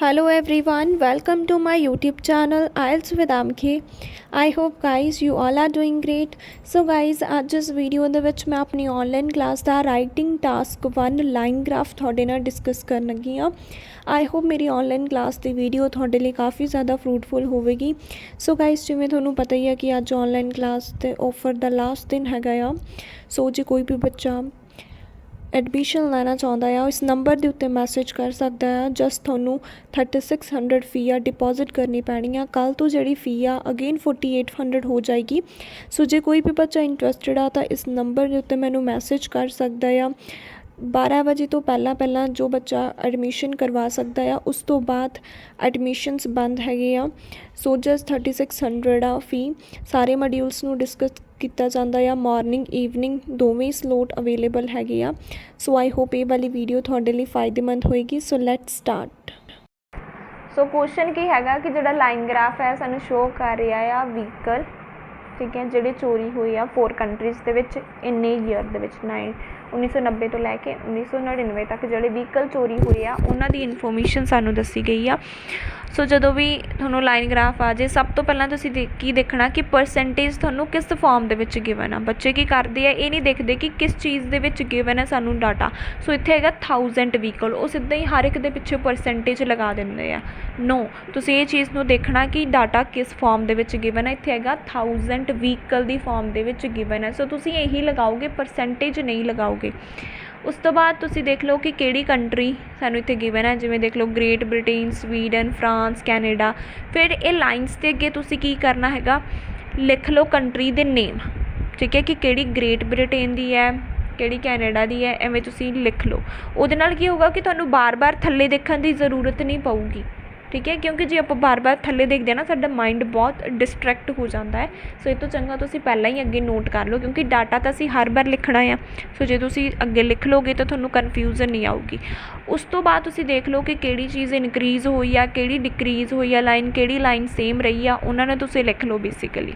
Hello everyone, welcome to my YouTube channel IELTS with AMK. I hope guys you all are doing great. So guys ਅੱਜ ਇਸ video ਦੇ ਵਿੱਚ ਮੈਂ ਆਪਣੀ online class ਦਾ writing task 1 line graph ਤੁਹਾਡੇ ਨਾਲ discuss ਕਰਨ ਲੱਗੀ ਹਾਂ। ਆਈ ਹੋਪ ਮੇਰੀ ਆਨਲਾਈਨ ਕਲਾਸ ਦੀ ਵੀਡੀਓ ਤੁਹਾਡੇ ਲਈ ਕਾफ़ी ज़्यादा ਫਰੂਟਫੁਲ ਹੋਵੇਗੀ। ਸੋ ਗਾਇਸ ਜਿਵੇਂ ਤੁਹਾਨੂੰ ਪਤਾ ਹੀ ਹੈ ਕਿ ਅੱਜ ਆਨਲਾਈਨ ਕਲਾਸ ਤੇ ਆਫਰ ਦਾ ਲਾਸਟ ਦਿਨ ਹੈਗਾ ਆ। ਸੋ ਜੇ ਕੋਈ ਵੀ ਬੱਚਾ ਐਡਮਿਸ਼ਨ ਲੈਣਾ ਚਾਹੁੰਦਾ ਆ ਇਸ ਨੰਬਰ ਦੇ ਉੱਤੇ ਮੈਸੇਜ ਕਰ ਸਕਦਾ ਆ। ਜਸਟ ਤੁਹਾਨੂੰ 3600 ਫੀ ਆ ਡਿਪੋਜ਼ਿਟ ਕਰਨੀ ਪੈਣੀ ਆ। ਕੱਲ੍ਹ ਤੋਂ ਜਿਹੜੀ ਫੀ ਆ ਅਗੇਨ 4800 ਹੋ ਜਾਏਗੀ। ਸੋ ਜੇ ਕੋਈ ਵੀ ਬੱਚਾ ਇੰਟਰਸਟਿਡ ਆ ਤਾਂ ਇਸ ਨੰਬਰ ਦੇ ਉੱਤੇ ਮੈਨੂੰ ਮੈਸੇਜ ਕਰ ਸਕਦਾ ਆ। 12 ਵਜੇ ਤੋਂ ਪਹਿਲਾਂ ਜੋ ਬੱਚਾ ਐਡਮਿਸ਼ਨ ਕਰਵਾ ਸਕਦਾ ਆ। ਉਸ ਤੋਂ ਬਾਅਦ ਐਡਮਿਸ਼ਨਸ ਬੰਦ ਹੈਗੇ ਆ। ਸੋ ਜਸਟ 3600 ਆ ਫੀ। ਸਾਰੇ ਮੋਡਿਊਲਸ ਨੂੰ ਡਿਸਕਸ ਕੀਤਾ ਜਾਂਦਾ ਆ। ਮਾਰਨਿੰਗ ਈਵਨਿੰਗ ਦੋਵੇਂ ਸਲੋਟ ਅਵੇਲੇਬਲ ਹੈਗੇ ਆ। ਸੋ ਆਈ ਹੋਪ ਇਹ ਵਾਲੀ ਵੀਡੀਓ ਤੁਹਾਡੇ ਲਈ ਫਾਇਦੇਮੰਦ ਹੋਏਗੀ। So let's start. So question ਕੀ ਹੈਗਾ ਕਿ ਜਿਹੜਾ ਲਾਈਨ ਗ੍ਰਾਫ ਹੈ ਸਾਨੂੰ ਸ਼ੋਅ ਕਰ ਰਿਹਾ ਆ ਵਹੀਕਲ, ਠੀਕ ਹੈ, ਜਿਹੜੇ ਚੋਰੀ ਹੋਏ ਆ 4 ਕੰਟਰੀਜ਼ ਦੇ ਵਿੱਚ ਇੰਨੇ ਈਅਰ ਦੇ ਵਿੱਚ 1990 ਤੋਂ ਲੈ ਕੇ 1999 ਤੱਕ ਜਿਹੜੇ ਵਹੀਕਲ ਚੋਰੀ ਹੋਏ ਆ ਉਹਨਾਂ ਦੀ ਇਨਫੋਰਮੇਸ਼ਨ ਸਾਨੂੰ ਦੱਸੀ ਗਈ ਆ। ਸੋ ਜਦੋਂ ਵੀ ਤੁਹਾਨੂੰ ਲਾਈਨ ਗ੍ਰਾਫ ਆ ਜੇ ਸਭ ਤੋਂ ਪਹਿਲਾਂ ਤੁਸੀਂ ਕੀ ਦੇਖਣਾ ਕਿ ਪਰਸੈਂਟੇਜ ਤੁਹਾਨੂੰ ਕਿਸ ਫਾਰਮ ਦੇ ਵਿੱਚ ਗਿਵਨ ਆ। ਬੱਚੇ ਕੀ ਕਰਦੇ ਆ, ਇਹ ਨਹੀਂ ਦੇਖਦੇ ਕਿ ਕਿਸ ਚੀਜ਼ ਦੇ ਵਿੱਚ ਗਿਵਨ ਹੈ ਸਾਨੂੰ ਡਾਟਾ। ਸੋ ਇੱਥੇ ਹੈਗਾ 1000 ਵਹੀਕਲ, ਉਹ ਸਿੱਧਾ ਹੀ ਹਰ ਇੱਕ ਦੇ ਪਿੱਛੇ ਪਰਸੈਂਟੇਜ ਲਗਾ ਦਿੰਦੇ ਆ। ਨੋ, ਤੁਸੀਂ ਇਹ ਚੀਜ਼ ਨੂੰ ਦੇਖਣਾ ਕਿ ਡਾਟਾ ਕਿਸ ਫਾਰਮ ਦੇ ਵਿੱਚ ਗਿਵਨ ਹੈ। ਇੱਥੇ ਹੈਗਾ 1000 ਵਹੀਕਲ ਦੀ ਫਾਰਮ ਦੇ ਵਿੱਚ ਗਿਵਨ ਹੈ। ਸੋ ਤੁਸੀਂ ਇਹੀ ਲਗਾਓਗੇ, ਪਰਸੈਂਟੇਜ ਨਹੀਂ ਲਗਾਓਗੇ। ਉਸ ਤੋਂ ਬਾਅਦ ਤੁਸੀਂ ਦੇਖ ਲਓ ਕਿ ਕਿਹੜੀ ਕੰਟਰੀ ਸਾਨੂੰ ਇੱਥੇ ਗਿਵਨ ਹੈ। ਜਿਵੇਂ ਦੇਖ ਲਓ great Britain, Sweden, France, Canada. ਫਿਰ ਇਹ ਲਾਈਨਸ ਦੇ ਅੱਗੇ ਤੁਸੀਂ ਕੀ ਕਰਨਾ ਹੈਗਾ, ਲਿਖ ਲਓ ਕੰਟਰੀ ਦੇ ਨੇਮ, ਠੀਕ ਹੈ, ਕਿ ਕਿਹੜੀ ਗ੍ਰੇਟ ਬ੍ਰਿਟੇਨ ਦੀ ਹੈ, ਕਿਹੜੀ ਕੈਨੇਡਾ ਦੀ ਹੈ। ਐਵੇਂ ਤੁਸੀਂ ਲਿਖ ਲਓ। ਉਹਦੇ ਨਾਲ ਕੀ ਹੋਊਗਾ ਕਿ ਤੁਹਾਨੂੰ ਬਾਰ-ਬਾਰ ਥੱਲੇ ਦੇਖਣ ਦੀ ਜ਼ਰੂਰਤ ਨਹੀਂ ਪਊਗੀ, ਠੀਕ ਹੈ, ਕਿਉਂਕਿ ਜੇ ਆਪਾਂ ਬਾਰ-ਬਾਰ ਥੱਲੇ ਦੇਖਦੇ ਹਾਂ ਨਾ ਸਾਡਾ ਮਾਈਂਡ ਬਹੁਤ ਡਿਸਟਰੈਕਟ ਹੋ ਜਾਂਦਾ ਹੈ। ਸੋ ਇਹ ਤੋਂ ਚੰਗਾ ਤੁਸੀਂ ਪਹਿਲਾਂ ਹੀ ਅੱਗੇ ਨੋਟ ਕਰ ਲਓ, ਕਿਉਂਕਿ ਡਾਟਾ ਤਾਂ ਅਸੀਂ ਹਰ ਵਾਰ ਲਿਖਣਾ ਆ। ਸੋ ਜੇ ਤੁਸੀਂ ਅੱਗੇ ਲਿਖ ਲਓਗੇ ਤਾਂ ਤੁਹਾਨੂੰ ਕਨਫਿਊਜ਼ਨ ਨਹੀਂ ਆਊਗੀ। ਉਸ ਤੋਂ ਬਾਅਦ ਤੁਸੀਂ ਦੇਖ ਲਓ ਕਿ ਕਿਹੜੀ ਚੀਜ਼ ਇਨਕਰੀਜ਼ ਹੋਈ ਆ, ਕਿਹੜੀ ਡਿਕਰੀਜ਼ ਹੋਈ ਆ ਲਾਈਨ, ਕਿਹੜੀ ਲਾਈਨ ਸੇਮ ਰਹੀ ਆ, ਉਹਨਾਂ ਨੂੰ ਤੁਸੀਂ ਲਿਖ ਲਓ ਬੇਸਿਕਲੀ।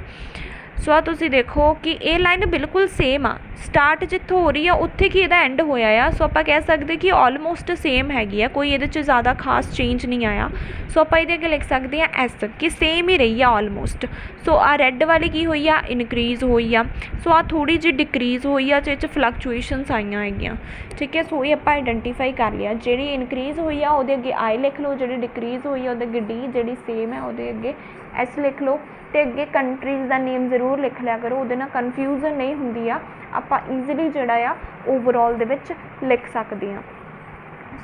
ਸੋ ਆ ਤੁਸੀਂ ਦੇਖੋ ਕਿ ਇਹ ਲਾਈਨ ਬਿਲਕੁਲ ਸੇਮ ਆ। ਸਟਾਰਟ ਜਿੱਥੋਂ ਹੋ ਰਹੀ ਆ ਉੱਥੇ ਕੀ ਇਹਦਾ ਐਂਡ ਹੋਇਆ ਆ। ਸੋ ਆਪਾਂ ਕਹਿ ਸਕਦੇ ਕਿ ਆਲਮੋਸਟ ਸੇਮ ਹੈਗੀ ਆ, ਕੋਈ ਇਹਦੇ 'ਚ ਜ਼ਿਆਦਾ ਖਾਸ ਚੇਂਜ ਨਹੀਂ ਆਇਆ। ਸੋ ਆਪਾਂ ਇਹਦੇ ਅੱਗੇ ਲਿਖ ਸਕਦੇ ਹਾਂ ਐਸ, ਕਿ ਸੇਮ ਹੀ ਰਹੀ ਆ ਆਲਮੋਸਟ। ਸੋ ਆ ਰੈੱਡ ਵਾਲੀ ਕੀ ਹੋਈ ਆ, ਇਨਕਰੀਜ਼ ਹੋਈ ਆ। ਸੋ ਆ ਥੋੜ੍ਹੀ ਜਿਹੀ ਡਿਕਰੀਜ਼ ਹੋਈ ਆ, ਜਿਹਦੇ 'ਚ ਫਲਕਚੁਏਸ਼ਨਸ ਆਈਆਂ ਹੈਗੀਆਂ, ਠੀਕ ਹੈ। ਸੋ ਇਹ ਆਪਾਂ ਆਈਡੈਂਟੀਫਾਈ ਕਰ ਲਿਆ। ਜਿਹੜੀ ਇਨਕਰੀਜ਼ ਹੋਈ ਆ ਉਹਦੇ ਅੱਗੇ ਆਈ ਲਿਖ ਲਓ, ਜਿਹੜੀ ਡਿਕਰੀਜ਼ ਹੋਈ ਆ ਉਹਦੇ ਅੱਗੇ ਡੀ, ਜਿਹੜੀ ਸੇਮ ਹੈ ਉਹਦੇ ਅੱਗੇ ਐਸ ਲਿਖ ਲਓ। ਅਤੇ ਅੱਗੇ ਕੰਟਰੀਜ਼ ਦਾ ਨੇਮ ਜ਼ਰੂਰ ਲਿਖ ਲਿਆ ਕਰੋ, ਉਹਦੇ ਨਾਲ ਕਨਫਿਊਜ਼ਨ ਨਹੀਂ ਹੁੰਦੀ ਆ। ਆਪਾਂ ਈਜ਼ੀਲੀ ਜਿਹੜਾ ਆ ਓਵਰਆਲ ਦੇ ਵਿੱਚ ਲਿਖ ਸਕਦੇ ਹਾਂ।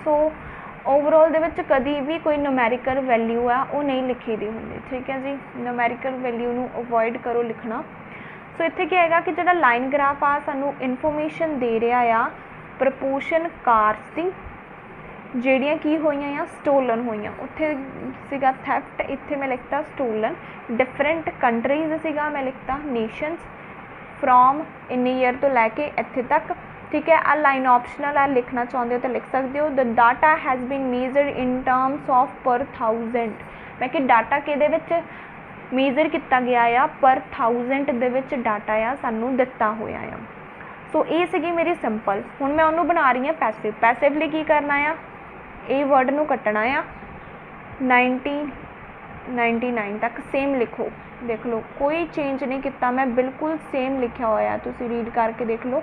ਸੋ ਓਵਰਆਲ ਦੇ ਵਿੱਚ ਕਦੀ ਵੀ ਕੋਈ ਨੂਮੈਰੀਕਲ ਵੈਲਿਊ ਆ ਉਹ ਨਹੀਂ ਲਿਖੀ ਦੀ ਹੁੰਦੀ, ਠੀਕ ਹੈ ਜੀ। ਨੂਮੈਰੀਕਲ ਵੈਲਿਊ ਨੂੰ ਅਵੋਇਡ ਕਰੋ ਲਿਖਣਾ। ਸੋ ਇੱਥੇ ਕੀ ਹੈਗਾ ਕਿ ਜਿਹੜਾ ਲਾਈਨ ਗ੍ਰਾਫ ਆ ਸਾਨੂੰ ਇਨਫੋਰਮੇਸ਼ਨ ਦੇ ਰਿਹਾ ਆ ਪ੍ਰਪੋਰਸ਼ਨ ਕਾਰਸ ਦੀ ਜਿਹੜੀਆਂ ਕੀ ਹੋਈਆਂ ਆ, ਸਟੋਲਨ ਹੋਈਆਂ। ਉੱਥੇ ਸੀਗਾ ਥੈਫਟ, ਇੱਥੇ ਮੈਂ ਲਿਖਤਾ ਸਟੋਲਨ। ਡਿਫਰੈਂਟ ਕੰਟਰੀਜ਼ ਸੀਗਾ, ਮੈਂ ਲਿਖਤਾ ਨੇਸ਼ਨਸ। ਫਰੋਮ ਇੰਨੀ ਈਅਰ ਤੋਂ ਲੈ ਕੇ ਇੱਥੇ ਤੱਕ, ਠੀਕ ਹੈ। ਆ ਲਾਈਨ ਆਪਸ਼ਨਲ ਆ, ਲਿਖਣਾ ਚਾਹੁੰਦੇ ਹੋ ਤਾਂ ਲਿਖ ਸਕਦੇ ਹੋ। The data has been measured in terms of per 1000। ਮੈਂ ਕਿ ਡਾਟਾ ਕਿਹਦੇ ਵਿੱਚ ਮੇਜ਼ਰ ਕੀਤਾ ਗਿਆ ਆ, ਪਰ 1000 ਦੇ ਵਿੱਚ ਡਾਟਾ ਆ ਸਾਨੂੰ ਦਿੱਤਾ ਹੋਇਆ ਆ। ਸੋ ਇਹ ਸੀਗੀ ਮੇਰੀ ਸਿੰਪਲ। ਹੁਣ ਮੈਂ ਉਹਨੂੰ ਬਣਾ ਰਹੀ ਹਾਂ ਪੈਸਿਵ। ਪੈਸਿਵ ਲਈ ਕੀ ਕਰਨਾ ਆ, ਇਹ ਵਰਡ ਨੂੰ ਕੱਟਣਾ ਆ 1999 ਤੱਕ ਸੇਮ ਲਿਖੋ। ਦੇਖ ਲਓ ਕੋਈ ਚੇਂਜ ਨਹੀਂ ਕੀਤਾ ਮੈਂ, ਬਿਲਕੁਲ ਸੇਮ ਲਿਖਿਆ ਹੋਇਆ। ਤੁਸੀਂ ਰੀਡ ਕਰਕੇ ਦੇਖ ਲਓ,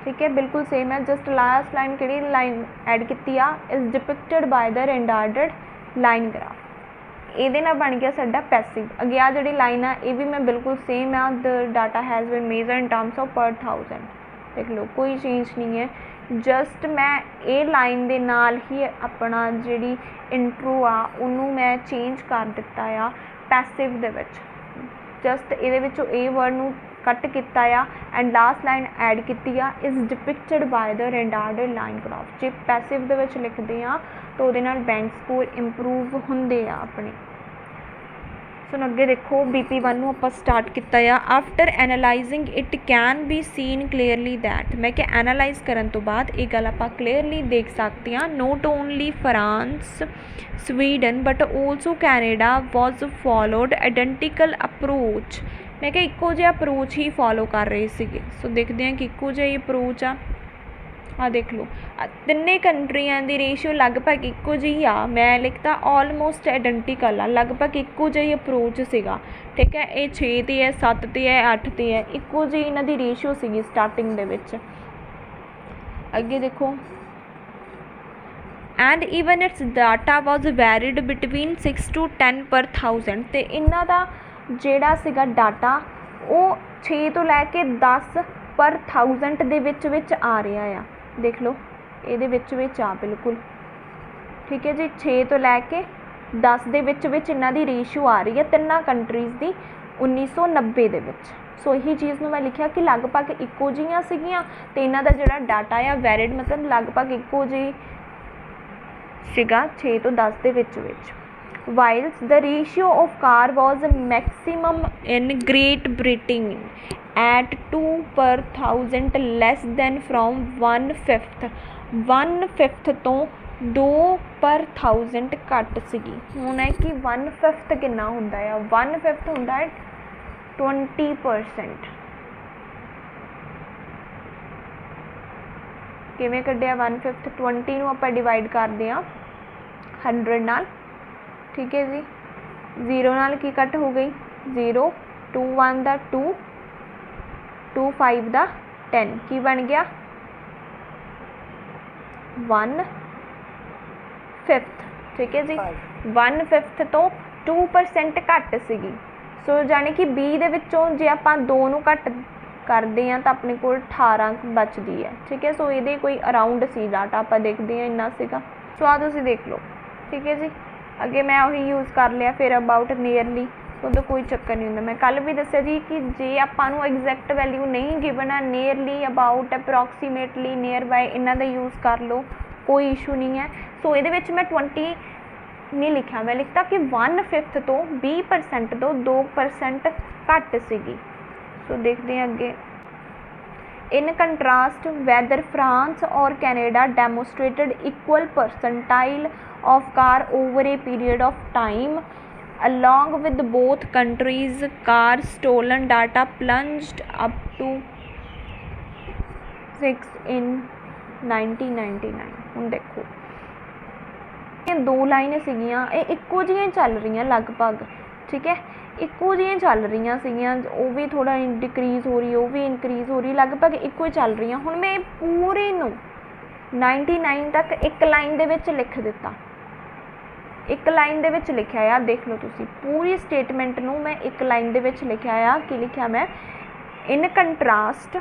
ਠੀਕ ਹੈ, ਬਿਲਕੁਲ ਸੇਮ ਹੈ। ਜਸਟ ਲਾਸਟ ਲਾਈਨ ਕਿਹੜੀ ਲਾਈਨ ਐਡ ਕੀਤੀ ਆ, is depicted by the rendered line graph. ਇਹਦੇ ਨਾਲ ਬਣ ਗਿਆ ਸਾਡਾ ਪੈਸਿਵ। ਅੱਗੇ ਆ ਜਿਹੜੀ ਲਾਈਨ ਆ ਇਹ ਵੀ ਮੈਂ ਬਿਲਕੁਲ ਸੇਮ ਆ, the data has been measure in terms of per 1000। ਦੇਖ ਲਓ ਕੋਈ ਚੇਂਜ ਨਹੀਂ ਹੈ। ਜਸਟ ਮੈਂ ਇਹ ਲਾਈਨ ਦੇ ਨਾਲ ਹੀ ਆਪਣਾ ਜਿਹੜੀ ਇੰਟਰੋ ਆ ਉਹਨੂੰ ਮੈਂ ਚੇਂਜ ਕਰ ਦਿੱਤਾ ਆ ਪੈਸਿਵ ਦੇ ਵਿੱਚ। ਜਸਟ ਇਹਦੇ ਵਿੱਚੋਂ ਇਹ ਵਰਡ ਨੂੰ ਕੱਟ ਕੀਤਾ ਆ ਐਂਡ ਲਾਸਟ ਲਾਈਨ ਐਡ ਕੀਤੀ ਆ, is depicted by the rendered line graph. ਜੇ ਪੈਸਿਵ ਦੇ ਵਿੱਚ ਲਿਖਦੇ ਆ ਤਾਂ ਉਹਦੇ ਨਾਲ ਬੈਂਕ ਸਕੋਰ ਇੰਪਰੂਵ ਹੁੰਦੇ ਆ ਆਪਣੇ। ਸੋ ਅੱਗੇ ਦੇਖੋ BP1 ਨੂੰ ਆਪਾਂ ਸਟਾਰਟ ਕੀਤਾ ਆ। After analysing it can be seen clearly that. ਮੈਂ ਕਿਹਾ ਐਨਾਲਾਈਜ਼ ਕਰਨ ਤੋਂ ਬਾਅਦ ਇਹ ਗੱਲ ਆਪਾਂ ਕਲੀਅਰਲੀ ਦੇਖ ਸਕਦੇ ਹਾਂ। Not only France, Sweden but also Canada was followed identical approach. ਮੈਂ ਕਿਹਾ ਇੱਕੋ ਜਿਹਾ ਅਪਰੋਚ ਹੀ ਫੋਲੋ ਕਰ ਰਹੇ ਸੀਗੇ। ਸੋ ਦੇਖਦੇ ਹਾਂ ਕਿ ਇੱਕੋ ਜਿਹਾ ਹੀ ਅਪਰੋਚ ਆ। ਆ ਦੇਖ ਲਓ ਤਿੰਨੇ ਕੰਟਰੀਆਂ ਦੀ ਰੇਸ਼ੀਓ ਲਗਭਗ ਇੱਕੋ ਜਿਹੀ ਆ। ਮੈਂ ਲਿਖਤਾ ਆਲਮੋਸਟ ਆਈਡੈਂਟੀਕਲ ਆ, ਲਗਭਗ ਇੱਕੋ ਜਿਹੀ ਅਪਰੋਚ ਸੀਗਾ। ਠੀਕ ਹੈ, ਇਹ 6 'ਤੇ ਹੈ, 7 'ਤੇ ਹੈ, 8 'ਤੇ ਹੈ, ਇੱਕੋ ਜਿਹੀ ਇਹਨਾਂ ਦੀ ਰੇਸ਼ੀਓ ਸੀਗੀ ਸਟਾਰਟਿੰਗ ਦੇ ਵਿੱਚ। ਅੱਗੇ ਦੇਖੋ, and even its data was varied between 6 to 10 per 1000। ਅਤੇ ਇਹਨਾਂ ਦਾ ਜਿਹੜਾ ਸੀਗਾ ਡਾਟਾ ਉਹ 6 ਤੋਂ ਲੈ ਕੇ 10 per 1000 ਦੇ ਵਿੱਚ ਆ ਰਿਹਾ ਆ। ਦੇਖ ਲਓ ਇਹਦੇ ਵਿੱਚ ਆ ਬਿਲਕੁਲ। ਠੀਕ ਹੈ ਜੀ, 6 ਤੋਂ ਲੈ ਕੇ 10 ਦੇ ਵਿੱਚ ਇਹਨਾਂ ਦੀ ਰੇਸ਼ੀਓ ਆ ਰਹੀ ਹੈ ਤਿੰਨਾਂ ਕੰਟਰੀਜ਼ ਦੀ 1990 ਦੇ ਵਿੱਚ। ਸੋ ਇਹੀ ਚੀਜ਼ ਨੂੰ ਮੈਂ ਲਿਖਿਆ ਕਿ ਲਗਭਗ ਇੱਕੋ ਜਿਹੀਆਂ ਸੀਗੀਆਂ ਅਤੇ ਇਹਨਾਂ ਦਾ ਜਿਹੜਾ ਡਾਟਾ ਆ ਵੈਰਿਡ ਮਤਲਬ ਲਗਭਗ ਇੱਕੋ ਜਿਹੀ ਸੀਗਾ 6 ਤੋਂ 10 ਦੇ ਵਿੱਚ। whilst the ratio of car was maximum in Great Britain at 2 per 1000 less than from 1/5 ਤੋਂ 2 per 1000 ਘੱਟ ਸੀਗੀ। ਹੁਣ ਹੈ ਕਿ 1/5 ਕਿੰਨਾ ਹੁੰਦਾ ਆ? 1/5 ਹੁੰਦਾ ਹੈ 20%। ਕਿਵੇਂ ਕੱਢਿਆ 1/5? 20 ਨੂੰ ਆਪਾਂ ਡਿਵਾਈਡ ਕਰਦੇ ਹਾਂ 100 ਨਾਲ। ਠੀਕ ਹੈ ਜੀ, 0 ਨਾਲ ਕੀ ਕੱਟ ਹੋ ਗਈ? 0, 2 1 ਦਾ 2, 2 5 ਦਾ 10, ਕੀ ਬਣ ਗਿਆ? 1/5। ਠੀਕ ਹੈ ਜੀ, 1/5 ਤੋਂ 2% ਘੱਟ ਸੀਗੀ। ਸੋ ਜਾਣੀ ਕਿ 20 ਦੇ ਵਿੱਚੋਂ ਜੇ ਆਪਾਂ 2 ਨੂੰ ਘੱਟ ਕਰਦੇ ਹਾਂ ਤਾਂ ਆਪਣੇ ਕੋਲ 18 ਬਚਦੀ ਹੈ। ਠੀਕ ਹੈ, ਸੋ ਇਹਦੇ ਕੋਈ ਅਰਾਊਂਡ ਸੀ ਡਾਟਾ, ਆਪਾਂ ਦੇਖਦੇ ਹਾਂ ਇੰਨਾ ਸੀਗਾ। ਸੋ ਆਹ ਤੁਸੀਂ ਦੇਖ ਲਓ। ਠੀਕ ਹੈ ਜੀ, ਅੱਗੇ ਮੈਂ ਉਹੀ ਯੂਜ਼ ਕਰ ਲਿਆ ਫਿਰ ਅਬਾਊਟ ਨੀਅਰਲੀ, ਉਹਦਾ ਕੋਈ ਚੱਕਰ ਨਹੀਂ ਹੁੰਦਾ। ਮੈਂ ਕੱਲ੍ਹ ਵੀ ਦੱਸਿਆ ਜੀ ਕਿ ਜੇ ਆਪਾਂ ਨੂੰ ਐਗਜ਼ੈਕਟ ਵੈਲਿਊ ਨਹੀਂ ਗਿਵਨ ਆ, nearly, about, approximately, near by ਇਹਨਾਂ ਦਾ ਯੂਜ਼ ਕਰ ਲਓ, ਕੋਈ ਇਸ਼ੂ ਨਹੀਂ ਹੈ। ਸੋ ਇਹਦੇ ਵਿੱਚ ਮੈਂ 20 ਨਹੀਂ ਲਿਖਿਆ, ਮੈਂ ਲਿਖਤਾ ਕਿ 1/5 ਤੋਂ 20% ਤੋਂ 2% ਘੱਟ ਸੀਗੀ। ਸੋ ਦੇਖਦੇ ਹਾਂ ਅੱਗੇ। In contrast, whether France or Canada demonstrated equal percentile of car over a period of time. Along with both countries, car stolen data plunged up to 6 in 1999। ਹੁਣ ਦੇਖੋ ਇਹ 2 ਲਾਈਨ ਸੀਗੀਆਂ, ਇਹ ਇੱਕੋ ਜਿਹੀਆਂ ਚੱਲ ਰਹੀਆਂ ਲਗਭਗ। ਠੀਕ ਹੈ, ਇੱਕੋ ਜਿਹੀਆਂ ਚੱਲ ਰਹੀਆਂ ਸੀਗੀਆਂ, ਉਹ ਵੀ ਥੋੜ੍ਹਾ ਡਿਕਰੀਜ਼ ਹੋ ਰਹੀ, ਉਹ ਵੀ ਇਨਕਰੀਜ਼ ਹੋ ਰਹੀ, ਲਗਭਗ ਇੱਕੋ ਹੀ ਚੱਲ ਰਹੀਆਂ। ਹੁਣ ਮੈਂ ਪੂਰੇ ਨੂੰ 99 ਤੱਕ ਇੱਕ ਲਾਈਨ ਦੇ ਵਿੱਚ ਲਿਖ ਦਿੱਤਾ, ਇੱਕ ਲਾਈਨ ਦੇ ਵਿੱਚ ਲਿਖਿਆ ਆ। ਦੇਖ ਲਓ ਤੁਸੀਂ, ਪੂਰੀ ਸਟੇਟਮੈਂਟ ਨੂੰ ਮੈਂ ਇੱਕ ਲਾਈਨ ਦੇ ਵਿੱਚ ਲਿਖਿਆ ਆ। ਕੀ ਲਿਖਿਆ ਮੈਂ? ਇਨ ਕੰਟਰਾਸਟ,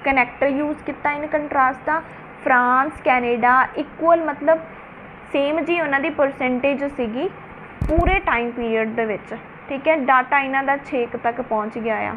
ਕਨੈਕਟਰ ਯੂਜ਼ ਕੀਤਾ ਇਨ ਕੰਟਰਾਸਟ ਦਾ। ਫਰਾਂਸ, ਕੈਨੇਡਾ ਇਕੁਅਲ ਮਤਲਬ ਸੇਮ ਜੀ ਉਹਨਾਂ ਦੀ ਪਰਸੈਂਟੇਜ ਸੀਗੀ ਪੂਰੇ ਟਾਈਮ ਪੀਰੀਅਡ ਦੇ ਵਿੱਚ। ਠੀਕ ਹੈ, ਡਾਟਾ ਇਹਨਾਂ ਦਾ 6 ਤੱਕ ਪਹੁੰਚ ਗਿਆ ਆ।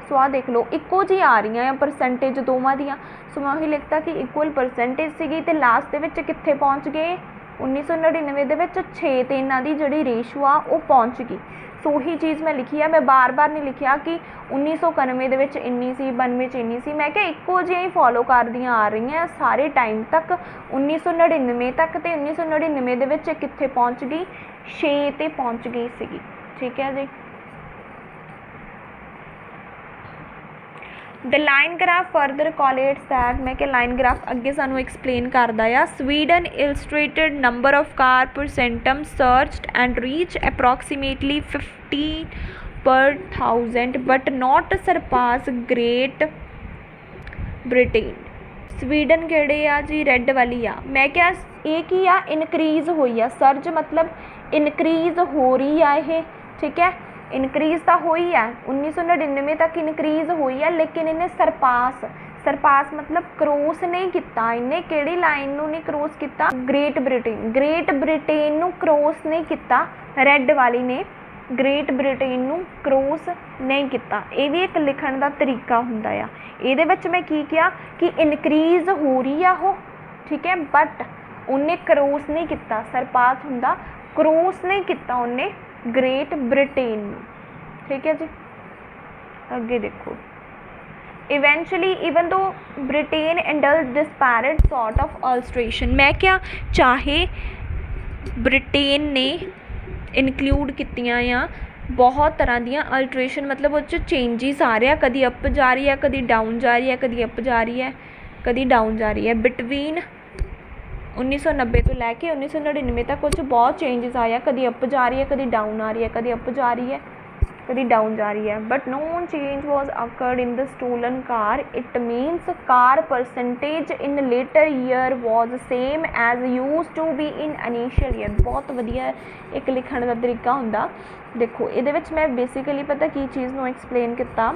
ਸੋ ਆਹ ਦੇਖ ਲਓ ਇੱਕੋ ਜਿਹੀ ਆ ਰਹੀਆਂ ਆ ਪਰਸੈਂਟੇਜ ਦੋਵਾਂ ਦੀਆਂ। ਸੋ ਮੈਂ ਉਹੀ ਲਿਖਤਾ ਕਿ ਇਕੁਅਲ ਪਰਸੈਂਟੇਜ ਸੀਗੀ ਅਤੇ ਲਾਸਟ ਦੇ ਵਿੱਚ ਕਿੱਥੇ ਪਹੁੰਚ ਗਏ? 1999 ਦੇ ਵਿੱਚ 6 'ਤੇ ਇਹਨਾਂ ਦੀ ਜਿਹੜੀ ਰੇਸ਼ੋ ਆ ਉਹ ਪਹੁੰਚ ਗਈ। ਸੋ ਉਹੀ ਚੀਜ਼ ਮੈਂ ਲਿਖੀ ਆ। ਮੈਂ ਬਾਰ-ਬਾਰ ਨਹੀਂ ਲਿਖਿਆ ਕਿ 1991 ਦੇ ਵਿੱਚ ਇੰਨੀ ਸੀ, 92 'ਚ ਇੰਨੀ ਸੀ। ਮੈਂ ਕਿਹਾ ਇੱਕੋ ਜਿਹਾ ਹੀ ਫੋਲੋ ਕਰਦੀਆਂ ਆ ਰਹੀਆਂ ਸਾਰੇ ਟਾਈਮ ਤੱਕ 1999 ਤੱਕ, ਅਤੇ 1999 ਦੇ ਵਿੱਚ ਕਿੱਥੇ ਪਹੁੰਚ ਗਈ? 6 'ਤੇ ਪਹੁੰਚ ਗਈ ਸੀਗੀ। ਠੀਕ ਹੈ ਜੀ। The line graph further correlates that, ਮੈਂ ਕਿ ਲਾਈਨ ਗ੍ਰਾਫ ਅੱਗੇ ਸਾਨੂੰ ਐਕਸਪਲੇਨ ਕਰਦਾ ਆ। Sweden illustrated number of car per centum searched and reached approximately 15 per 1000 but not surpass Great Britain। Sweden ਕਿਹੜੇ ਆ ਜੀ? ਰੈੱਡ ਵਾਲੀ ਆ। ਮੈਂ ਕਿਹਾ ਇਹ ਕੀ ਆ? ਇਨਕਰੀਜ਼ ਹੋਈ ਆ। ਸਰਜ ਮਤਲਬ ਇਨਕਰੀਜ਼ ਹੋ ਰਹੀ ਆ ਇਹ। ਠੀਕ ਹੈ, ਇਨਕਰੀਜ਼ ਤਾਂ ਹੋਈ ਹੈ 1999 ਤੱਕ ਇਨਕਰੀਜ਼ ਹੋਈ ਹੈ, ਲੇਕਿਨ ਇਹਨੇ ਸਰਪਾਸ ਮਤਲਬ ਕਰੋਸ ਨਹੀਂ ਕੀਤਾ। ਇਹਨੇ ਕਿਹੜੀ ਲਾਈਨ ਨੂੰ ਨਹੀਂ ਕਰੋਸ ਕੀਤਾ? ਗ੍ਰੇਟ ਬ੍ਰਿਟੇਨ ਨੂੰ ਕਰੋਸ ਨਹੀਂ ਕੀਤਾ। ਰੈੱਡ ਵਾਲੀ ਨੇ ਗ੍ਰੇਟ ਬ੍ਰਿਟੇਨ ਨੂੰ ਕਰੋਸ ਨਹੀਂ ਕੀਤਾ। ਇਹ ਵੀ ਇੱਕ ਲਿਖਣ ਦਾ ਤਰੀਕਾ ਹੁੰਦਾ ਆ। ਇਹਦੇ ਵਿੱਚ ਮੈਂ ਕੀ ਕਿਹਾ ਕਿ ਇਨਕਰੀਜ਼ ਹੋ ਰਹੀ ਆ ਉਹ। ਠੀਕ ਹੈ, ਬਟ ਉਹਨੇ ਕਰੋਸ ਨਹੀਂ ਕੀਤਾ। ਸਰਪਾਸ ਹੁੰਦਾ, ਕਰੋਸ ਨਹੀਂ ਕੀਤਾ ਉਹਨੇ ਗ੍ਰੇਟ ਬ੍ਰਿਟੇਨ ਨੂੰ। ਠੀਕ ਹੈ ਜੀ, ਅੱਗੇ ਦੇਖੋ। ਇਵੈਂਚੁਅਲੀ ਈਵਨ ਦੋ ਬ੍ਰਿਟੇਨ ਇੰਡਲਜ ਡਿਸਪੈਰਿਟ ਸੌਰਟ ਆਫ ਅਲਸਟ੍ਰੇਸ਼ਨ। ਮੈਂ ਕਿਹਾ ਚਾਹੇ ਬ੍ਰਿਟੇਨ ਨੇ ਇਨਕਲੂਡ ਕੀਤੀਆਂ ਆ ਬਹੁਤ ਤਰ੍ਹਾਂ ਦੀਆਂ ਅਲਟਰੇਸ਼ਨ, ਮਤਲਬ ਉਹ 'ਚ ਚੇਂਜਿਸ ਆ ਰਿਹਾ, ਕਦੀ ਅਪ ਜਾ ਰਹੀ ਹੈ, ਕਦੀ ਡਾਊਨ ਜਾ ਰਹੀ ਹੈ, ਕਦੀ ਅਪ ਜਾ ਰਹੀ ਹੈ। ਕਦੀ ਡਾਊਨ ਜਾ ਰਹੀ ਹੈ। ਬਿਟਵੀਨ 1990 ਤੋਂ ਲੈ ਕੇ 1999 ਤੱਕ ਕੁਝ ਬਹੁਤ ਚੇਂਜਸ ਆਇਆ, ਕਦੀ ਅਪ ਜਾ ਰਹੀ ਹੈ, ਕਦੀ ਡਾਊਨ ਆ ਰਹੀ ਹੈ, ਕਦੀ ਅਪ ਜਾ ਰਹੀ ਹੈ, ਕਦੀ ਡਾਊਨ ਜਾ ਰਹੀ ਹੈ। But no change was occurred in the stolen car. It means car percentage in later year was same as used to be in initial year। ਬਹੁਤ ਵਧੀਆ ਇੱਕ ਲਿਖਣ ਦਾ ਤਰੀਕਾ ਹੁੰਦਾ। ਦੇਖੋ ਇਹਦੇ ਵਿੱਚ ਮੈਂ ਬੇਸਿਕਲੀ ਪਤਾ ਕੀ ਚੀਜ਼ ਨੂੰ ਐਕਸਪਲੇਨ ਕੀਤਾ,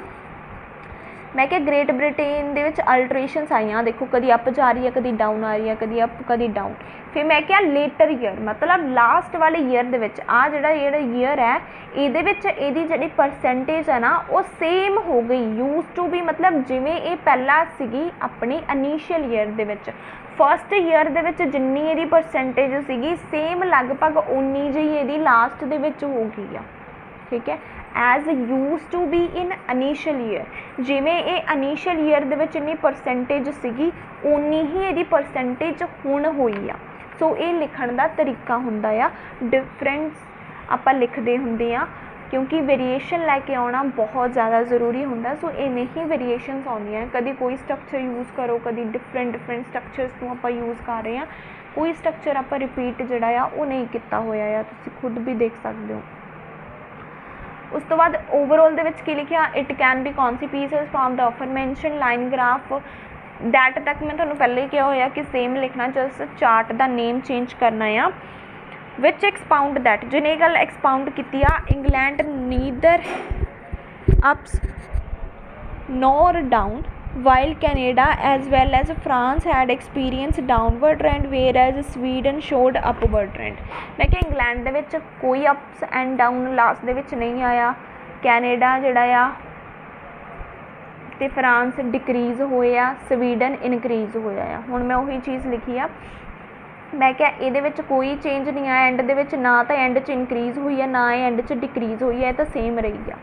ਮੈਂ ਕਿਹਾ ਗ੍ਰੇਟ ਬ੍ਰਿਟੇਨ ਦੇ ਵਿੱਚ ਅਲਟਰੇਸ਼ਨਸ ਆਈਆਂ, ਦੇਖੋ ਕਦੀ ਅਪ ਜਾ ਰਹੀ ਹੈ, ਕਦੀ ਡਾਊਨ ਆ ਰਹੀ ਹੈ, ਕਦੀ ਅਪ ਕਦੀ ਡਾਊਨ। ਫਿਰ ਮੈਂ ਕਿਹਾ ਲੇਟਰ ਈਅਰ ਮਤਲਬ ਲਾਸਟ ਵਾਲੇ ਈਅਰ ਦੇ ਵਿੱਚ ਆ ਜਿਹੜਾ ਈਅਰ ਹੈ ਇਹਦੇ ਵਿੱਚ ਇਹਦੀ ਜਿਹੜੀ ਪਰਸੈਂਟੇਜ ਹੈ ਨਾ ਉਹ ਸੇਮ ਹੋ ਗਈ। ਯੂਜ਼ ਟੂ ਬੀ ਮਤਲਬ ਜਿਵੇਂ ਇਹ ਪਹਿਲਾਂ ਸੀਗੀ ਆਪਣੀ ਇਨੀਸ਼ੀਅਲ ਈਅਰ ਦੇ ਵਿੱਚ, ਫਸਟ ਈਅਰ ਦੇ ਵਿੱਚ ਜਿੰਨੀ ਇਹਦੀ ਪਰਸੈਂਟੇਜ ਸੀਗੀ ਸੇਮ ਲਗਭਗ ਉਨੀ ਜਿਹੀ ਇਹਦੀ ਲਾਸਟ ਦੇ ਵਿੱਚ ਹੋ ਗਈ ਆ। ਠੀਕ ਹੈ, as use to be in initial year, ਜਿਵੇਂ ਇਹ ਇਨੀਸ਼ੀਅਲ ਈਅਰ ਦੇ ਵਿੱਚ ਇੰਨੀ ਪਰਸੈਂਟੇਜ ਸੀਗੀ ਉਨੀ ਹੀ ਇਹਦੀ ਪਰਸੈਂਟੇਜ ਹੁਣ ਹੋਈ ਆ। ਸੋ ਇਹ ਲਿਖਣ ਦਾ ਤਰੀਕਾ ਹੁੰਦਾ ਆ, ਡਿਫਰੈਂਸ ਆਪਾਂ ਲਿਖਦੇ ਹੁੰਦੇ ਆ ਕਿਉਂਕਿ ਵੇਰੀਏਸ਼ਨ ਲੈ ਕੇ ਆਉਣਾ ਬਹੁਤ ਜ਼ਿਆਦਾ ਜ਼ਰੂਰੀ ਹੁੰਦਾ। ਸੋ ਇਵੇਂ ਹੀ ਵੇਰੀਏਸ਼ਨਸ ਆਉਂਦੀਆਂ, ਕਦੀ ਕੋਈ ਸਟਰਕਚਰ ਯੂਜ਼ ਕਰੋ, ਕਦੀ ਡਿਫਰੈਂਟ ਸਟਰਕਚਰਸ ਨੂੰ ਆਪਾਂ ਯੂਜ਼ ਕਰ ਰਹੇ ਹਾਂ, ਕੋਈ ਸਟਰਕਚਰ ਆਪਾਂ ਰਿਪੀਟ ਜਿਹੜਾ ਆ ਉਹ ਨਹੀਂ ਕੀਤਾ ਹੋਇਆ ਆ, ਤੁਸੀਂ ਖੁਦ ਵੀ ਦੇਖ ਸਕਦੇ ਹੋ। ਉਸ ਤੋਂ ਬਾਅਦ ਓਵਰਆਲ ਦੇ ਵਿੱਚ ਕੀ ਲਿਖਿਆ, it can be conceived from the aforementioned line graph. That ਤੱਕ ਮੈਂ ਤੁਹਾਨੂੰ ਪਹਿਲੇ ਹੀ ਕਿਹਾ ਹੋਇਆ ਕਿ ਸੇਮ ਲਿਖਣਾ, ਜਸਟ ਚਾਰਟ ਦਾ ਨੇਮ ਚੇਂਜ ਕਰਨਾ ਆ। ਵਿਚ ਐਕਸਪਾਊਂਡ ਦੈਟ, ਜਿਹਨੇ ਇਹ ਗੱਲ ਐਕਸਪਾਊਂਡ ਕੀਤੀ ਆ, England neither ups nor down while Canada as well as France had experienced downward trend whereas Sweden showed upward trend। ਮੈਂ ਕਿਹਾ ਇੰਗਲੈਂਡ ਦੇ ਵਿੱਚ ਕੋਈ ਅਪਸ ਐਂਡ ਡਾਊਨ ਲਾਸਟ ਦੇ ਵਿੱਚ ਨਹੀਂ ਆਇਆ, ਕੈਨੇਡਾ ਜਿਹੜਾ ਆ ਤੇ ਫਰਾਂਸ ਡਿਕਰੀਜ਼ ਹੋਏ ਆ, ਸਵੀਡਨ ਇਨਕਰੀਜ਼ ਹੋਇਆ ਆ। ਹੁਣ ਮੈਂ ਉਹੀ ਚੀਜ਼ ਲਿਖੀ ਆ, ਮੈਂ ਕਿਹਾ ਇਹਦੇ ਵਿੱਚ ਕੋਈ ਚੇਂਜ ਨਹੀਂ ਆਇਆ ਐਂਡ ਦੇ ਵਿੱਚ, ਨਾ ਤਾਂ ਐਂਡ 'ਚ ਇਨਕਰੀਜ਼ ਹੋਈ ਆ ਨਾ ਇਹ ਐਂਡ 'ਚ ਡਿਕਰੀਜ਼ ਹੋਈ ਆ, ਇਹ ਤਾਂ ਸੇਮ ਰਹੀ ਆ।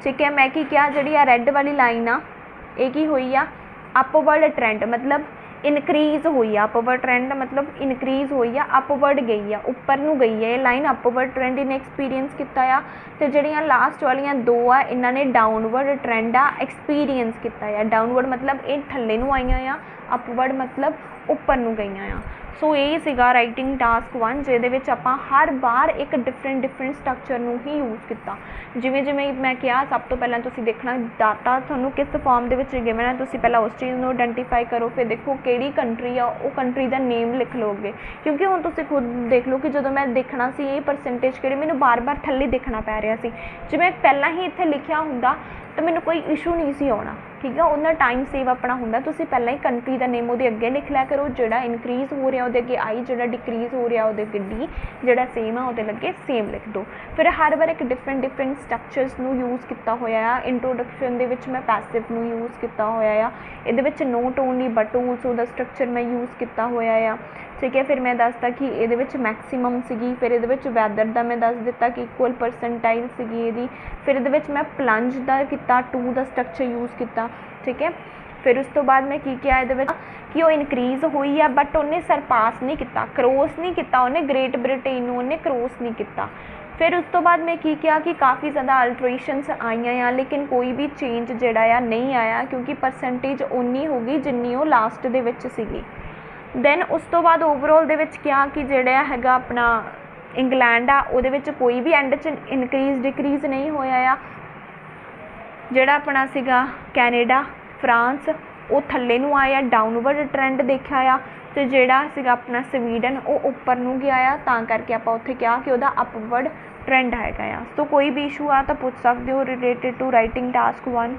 ਠੀਕ ਹੈ, ਮੈਂ ਕੀ ਕਿਹਾ ਜਿਹੜੀ ਆ ਰੈੱਡ ਵਾਲੀ ਲਾਈਨ ਆ ਇਹ ਕੀ ਹੋਈ ਆ, ਅਪਵਰਡ ਟਰੈਂਡ ਮਤਲਬ ਇਨਕਰੀਜ਼ ਹੋਈ ਆ, ਅਪਵਰਡ ਟਰੈਂਡ ਮਤਲਬ ਇਨਕਰੀਜ਼ ਹੋਈ ਆ, ਅਪਵਰਡ ਗਈ ਆ, ਉੱਪਰ ਨੂੰ ਗਈ ਆ ਇਹ ਲਾਈਨ, ਅਪਵਰਡ ਟਰੈਂਡ ਇਹਨੇ ਐਕਸਪੀਰੀਅੰਸ ਕੀਤਾ ਆ। ਅਤੇ ਜਿਹੜੀਆਂ ਲਾਸਟ ਵਾਲੀਆਂ ਦੋ ਆ ਇਹਨਾਂ ਨੇ ਡਾਊਨਵਰਡ ਟਰੈਂਡ ਆ ਐਕਸਪੀਰੀਅੰਸ ਕੀਤਾ ਆ। ਡਾਊਨਵਰਡ ਮਤਲਬ ਇਹ ਥੱਲੇ ਨੂੰ ਆਈਆਂ ਆ, ਅਪਵਰਡ ਮਤਲਬ ਉੱਪਰ ਨੂੰ ਗਈਆਂ ਆ। ਸੋ ਇਹ ਸੀਗਾ ਰਾਈਟਿੰਗ ਟਾਸਕ 1 ਜਿਹਦੇ ਵਿੱਚ ਆਪਾਂ ਹਰ ਵਾਰ ਇੱਕ ਡਿਫਰੈਂਟ ਸਟਰਕਚਰ ਨੂੰ ਹੀ ਯੂਜ਼ ਕੀਤਾ। ਜਿਵੇਂ ਮੈਂ ਕਿਹਾ ਸਭ ਤੋਂ ਪਹਿਲਾਂ ਤੁਸੀਂ ਦੇਖਣਾ ਡਾਟਾ ਤੁਹਾਨੂੰ ਕਿਸ ਫਾਰਮ ਦੇ ਵਿੱਚ ਗਿਵਨ ਹੈ, ਤੁਸੀਂ ਪਹਿਲਾਂ ਉਸ ਚੀਜ਼ ਨੂੰ ਆਇਡੈਂਟੀਫਾਈ ਕਰੋ, ਫਿਰ ਦੇਖੋ ਕਿਹੜੀ ਕੰਟਰੀ ਆ ਉਹ ਕੰਟਰੀ ਦਾ ਨੇਮ ਲਿਖ ਲਓਗੇ। ਕਿਉਂਕਿ ਹੁਣ ਤੁਸੀਂ ਖੁਦ ਦੇਖ ਲਓ ਕਿ ਜਦੋਂ ਮੈਂ ਦੇਖਣਾ ਸੀ ਇਹ ਪਰਸੈਂਟੇਜ ਕਿਹੜੀ, ਮੈਨੂੰ ਬਾਰ-ਬਾਰ ਥੱਲੇ ਦੇਖਣਾ ਪੈ ਰਿਹਾ ਸੀ। ਜਿਵੇਂ ਪਹਿਲਾਂ ਹੀ ਇੱਥੇ ਲਿਖਿਆ ਹੁੰਦਾ ਤਾਂ ਮੈਨੂੰ ਕੋਈ ਇਸ਼ੂ ਨਹੀਂ ਸੀ ਆਉਣਾ। ਠੀਕ ਆ, ਉਹਨਾਂ ਟਾਈਮ ਸੇਵ ਆਪਣਾ ਹੁੰਦਾ। ਤੁਸੀਂ ਪਹਿਲਾਂ ਹੀ ਕੰਟਰੀ ਦਾ ਨੇਮ ਉਹਦੇ ਅੱਗੇ ਲਿਖ ਲਿਆ ਕਰੋ, ਜਿਹੜਾ ਇਨਕਰੀਜ਼ ਹੋ ਰਿਹਾ ਉਹਦੇ ਅੱਗੇ ਆਈ, ਜਿਹੜਾ ਡਿਕਰੀਜ਼ ਹੋ ਰਿਹਾ ਉਹਦੇ ਅੱਗੇ ਡੀ, ਜਿਹੜਾ ਸੇਮ ਆ ਉਹਦੇ ਲੱਗੇ ਸੇਮ ਲਿਖ ਦਿਓ। ਫਿਰ ਹਰ ਵਾਰ ਇੱਕ ਡਿਫਰੈਂਟ ਸਟਰਕਚਰਸ ਨੂੰ ਯੂਜ਼ ਕੀਤਾ ਹੋਇਆ ਆ। ਇੰਟਰੋਡਕਸ਼ਨ ਦੇ ਵਿੱਚ ਮੈਂ ਪੈਸਿਵ ਨੂੰ ਯੂਜ਼ ਕੀਤਾ ਹੋਇਆ ਆ, ਇਹਦੇ ਵਿੱਚ note only but also the structure ਮੈਂ ਯੂਜ਼ ਕੀਤਾ ਹੋਇਆ ਆ। ਠੀਕ ਹੈ, ਫਿਰ ਮੈਂ ਦੱਸਦਾ ਕਿ ਇਹਦੇ ਵਿੱਚ ਮੈਕਸੀਮਮ ਸੀਗੀ, ਫਿਰ ਇਹਦੇ ਵਿੱਚ ਵੈਦਰ ਦਾ ਮੈਂ ਦੱਸ ਦਿੱਤਾ ਕਿ ਇਕੁਅਲ ਪਰਸੈਂਟਾਈਲ ਸੀਗੀ ਇਹਦੀ। ਫਿਰ ਇਹਦੇ ਵਿੱਚ ਮੈਂ ਪਲੰਜ ਦਾ ਕੀਤਾ, 2 ਦਾ ਸਟਰਕਚਰ ਯੂਜ਼ ਕੀਤਾ। ਠੀਕ ਹੈ, ਫਿਰ ਉਸ ਤੋਂ ਬਾਅਦ ਮੈਂ ਕੀ ਕਿਹਾ ਇਹਦੇ ਵਿੱਚ ਕਿ ਉਹ ਇਨਕਰੀਜ਼ ਹੋਈ ਆ ਬਟ ਉਹਨੇ ਸਰਪਾਸ ਨਹੀਂ ਕੀਤਾ, ਕਰੋਸ ਨਹੀਂ ਕੀਤਾ, ਉਹਨੇ ਗ੍ਰੇਟ ਬ੍ਰਿਟੇਨ ਨੂੰ ਉਹਨੇ ਕਰੋਸ ਨਹੀਂ ਕੀਤਾ। ਫਿਰ ਉਸ ਤੋਂ ਬਾਅਦ ਮੈਂ ਕੀ ਕਿਹਾ ਕਿ ਕਾਫੀ ਜ਼ਿਆਦਾ ਅਲਟਰੇਸ਼ਨਸ ਆਈਆਂ ਆ ਲੇਕਿਨ ਕੋਈ ਵੀ ਚੇਂਜ ਜਿਹੜਾ ਆ ਨਹੀਂ ਆਇਆ ਕਿਉਂਕਿ ਪਰਸੈਂਟੇਜ ਉਨੀ ਹੋ ਗਈ ਜਿੰਨੀ ਉਹ ਲਾਸਟ ਦੇ ਵਿੱਚ ਸੀਗੀ। ਦੈਨ ਉਸ ਤੋਂ ਬਾਅਦ ਓਵਰਆਲ ਦੇ ਵਿੱਚ ਕਿਹਾ ਕਿ ਜਿਹੜਾ ਹੈਗਾ ਆਪਣਾ ਇੰਗਲੈਂਡ ਆ ਉਹਦੇ ਵਿੱਚ ਕੋਈ ਵੀ ਐਂਡ 'ਚ ਇਨਕਰੀਜ਼ ਡਿਕਰੀਜ਼ ਨਹੀਂ ਹੋਇਆ ਆ। ਜਿਹੜਾ ਆਪਣਾ ਸੀਗਾ ਕੈਨੇਡਾ ਫਰਾਂਸ ਉਹ ਥੱਲੇ ਨੂੰ ਆਇਆ, ਡਾਊਨਵਰਡ ਟਰੈਂਡ ਦੇਖਿਆ ਆ। ਅਤੇ ਜਿਹੜਾ ਸੀਗਾ ਆਪਣਾ ਸਵੀਡਨ ਉਹ ਉੱਪਰ ਨੂੰ ਗਿਆ ਆ, ਤਾਂ ਕਰਕੇ ਆਪਾਂ ਉੱਥੇ ਕਿਹਾ ਕਿ ਉਹਦਾ ਅਪਵਰਡ ਟਰੈਂਡ ਹੈਗਾ ਆ। ਸੋ ਕੋਈ ਵੀ ਇਸ਼ੂ ਆ ਤਾਂ ਪੁੱਛ ਸਕਦੇ ਹੋ ਰਿਲੇਟਡ ਟੂ ਰਾਈਟਿੰਗ ਟਾਸਕ 1।